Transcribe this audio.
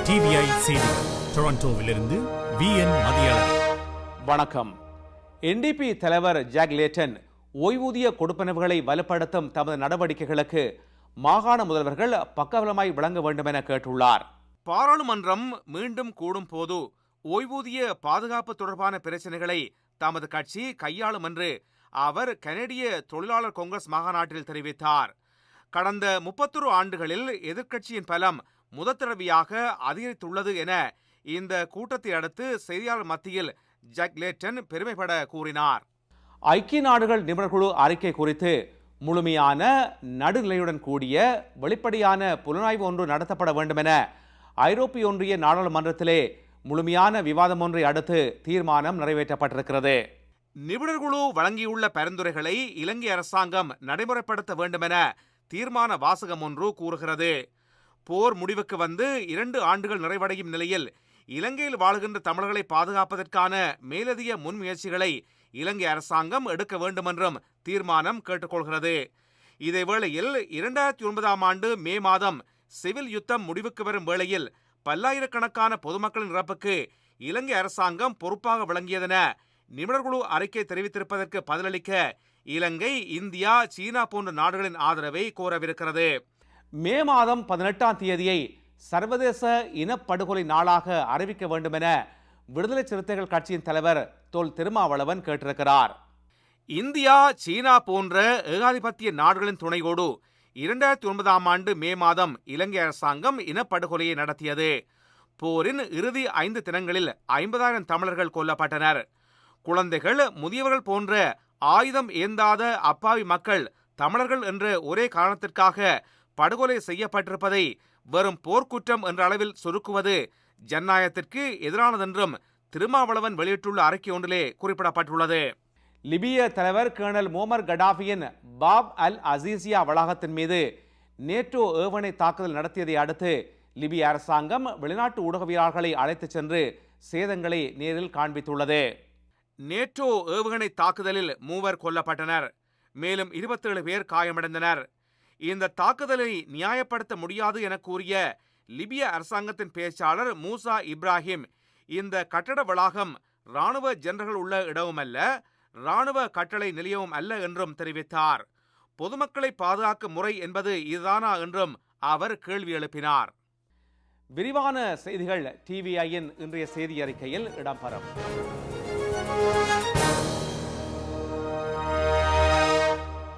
TVI செய்திகள் டொரண்டோவிலிருந்து வி.என். மதியாளர். வணக்கம். NDP தலைவர் ஜாக் லேட்டன் ஓய்வூதிய கொடுப்பனவுகளை வலுப்படுத்தும் தமது நடவடிக்கைகளுக்கு மாகாண முதல்வர்கள் பக்கபலமாய் விளங்க வேண்டும் என கேட்டுள்ளார். பாராளுமன்றம் மீண்டும் கூடும் போது ஓய்வூதிய பாதுகாப்பு தொடர்பான பிரச்சனைகளை தமது கட்சி கையாளும் என்று அவர் கனடிய தொழிலாளர் காங்கிரஸ் மாநாட்டில் தெரிவித்தார். கடந்த 31 ஆண்டுகளில் எதிர்க்கட்சியின் பலம் முதற்தடவையாக அதிகரித்துள்ளது என இந்த கூட்டத்தை அடுத்து செய்தியாளர் மத்தியில் ஜாக் லேட்டன் பெருமைப்பட கூறினார். ஐக்கிய நாடுகள் நிபுணர் குழு அறிக்கை குறித்து முழுமையான நடுநிலையுடன் கூடிய வெளிப்படையான புலனாய்வு ஒன்று நடத்தப்பட வேண்டும் என ஐரோப்பிய ஒன்றிய நாடாளுமன்றத்திலே முழுமையான விவாதம் ஒன்றை அடுத்து தீர்மானம் நிறைவேற்றப்பட்டிருக்கிறது. நிபுணர் குழு வழங்கியுள்ள பரிந்துரைகளை இலங்கை அரசாங்கம் நடைமுறைப்படுத்த வேண்டும் என தீர்மான வாசகம் ஒன்று கூறுகிறது. போர் முடிவுக்கு வந்து 2 ஆண்டுகள் நிறைவடையும் நிலையில் இலங்கையில் வாழ்கின்ற தமிழர்களை பாதுகாப்பதற்கான மேலதிக முன்முயற்சிகளை இலங்கை அரசாங்கம் எடுக்க வேண்டும் என்றும் தீர்மானம் கேட்டுக்கொள்கிறது. இதேவேளையில் 2009 ஆண்டு மே மாதம் சிவில் யுத்தம் முடிவுக்கு வரும் வேளையில் பல்லாயிரக்கணக்கான பொதுமக்களின் இறப்புக்கு இலங்கை அரசாங்கம் பொறுப்பாக விளங்கியதென நிபுணர் குழு அறிக்கை தெரிவித்திருப்பதற்கு பதிலளிக்க இலங்கை, இந்தியா, சீனா போன்ற நாடுகளின் ஆதரவை கோரவிருக்கிறது. மே மாதம் 18ஆம் தேதியை சர்வதேச இனப்படுகொலை நாளாக அறிவிக்க வேண்டும் என விடுதலை சிறுத்தைகள் கட்சியின் தலைவர் தொல் திருமாவளவன் கேட்டிருக்கிறார். இந்தியா, சீனா போன்ற ஏகாதிபத்திய நாடுகளின் துணையோடு 2009ஆம் ஆண்டு மே மாதம் இலங்கை அரசாங்கம் இனப்படுகொலையை நடத்தியது. போரின் இறுதி 5 தினங்களில் 50,000 தமிழர்கள் கொல்லப்பட்டனர். குழந்தைகள், முதியவர்கள் போன்ற ஆயுதம் ஏந்தாத அப்பாவி மக்கள் தமிழர்கள் என்ற ஒரே காரணத்திற்காக படுகொலை செய்யப்பட்டிருப்பதை வெறும் போர்க்குற்றம் என்ற அளவில் சுருக்குவது ஜனநாயகத்திற்கு எதிரானதென்றும் திருமாவளவன் வெளியிட்டுள்ள அறிக்கை ஒன்றிலே குறிப்பிடப்பட்டுள்ளது. லிபிய தலைவர் கர்னல் மோமர் கடாஃபியின் பாப் அல் அசீசியா வளாகத்தின் மீது நேட்டோ ஏவனை தாக்குதல் நடத்தியதை அடுத்து லிபிய அரசாங்கம் வெளிநாட்டு ஊடகவியலாளர்களை அழைத்துச் சென்று சேதங்களை நேரில் காண்பித்துள்ளது. நேட்டோ ஏவுகணை தாக்குதலில் 3 கொல்லப்பட்டனர். மேலும் 27 பேர் காயமடைந்தனர். இந்த தாக்குதலை நியாயப்படுத்த முடியாது என கூறிய லிபிய அரசாங்கத்தின் பேச்சாளர் மூசா இப்ராஹிம், இந்த கட்டட வளாகம் இராணுவ ஜெனரல்கள் உள்ள இடமும் அல்ல, இராணுவ கட்டளை நிலையமும் அல்ல என்றும் தெரிவித்தார். பொதுமக்களை பாதுகாக்கும் முறை என்பது இதுதானா என்றும் அவர் கேள்வி எழுப்பினார். விரிவான செய்திகள் டிவிஐயின் இன்றைய செய்தி அறிக்கையில் இடம்பெறும்.